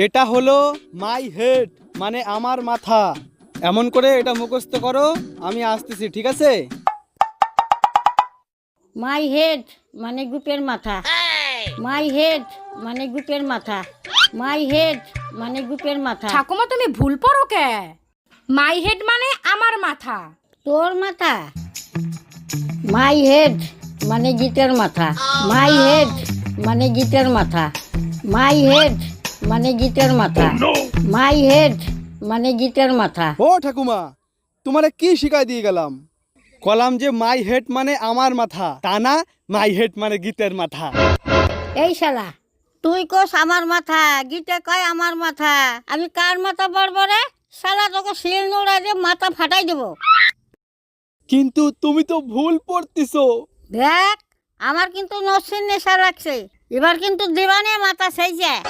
এটা হলো my head, মানে আমার মাথা। এমন করে এটা মুখস্থ করো, আমি আসতেছি, ঠিক আছে? মাই হেড মানে গ্রুপের মাথা। মাই হেড মানে গ্রুপের মাথা। মাই হেড মানে গ্রুপের মাথা। ঠাকুমা তুমি ভুল পড়ো কে? মাই হেড মানে আমার মাথা। তোর মাথা? মাই হেড মানে গীতের মাথা। মাই হেড মানে গীতের মাথা। মাই হেড মানে গীতের মাথা। মাই হেড মানে গীতের মাথা। ও ঠাকুমা, তোমারে কি শিখাই দিয়ে গেলাম? কলাম যে মাই হেড মানে আমার মাথা, তা না মাই হেড মানে গীতের মাথা। এই শালা, তুই কোস আমার মাথা, গীতে কয় আমার মাথা। আমি কার মাথা পড়বো রে? শালা তোকে শিল নোড়া দিয়ে মাথা ফাটাই দেবো। কিন্তু তুমি তো ভুল পড়তেছো। দেখ, আমার কিন্তু নসির নেশা লাগছে, এবার কিন্তু দিবানে মাথা সেই যায়।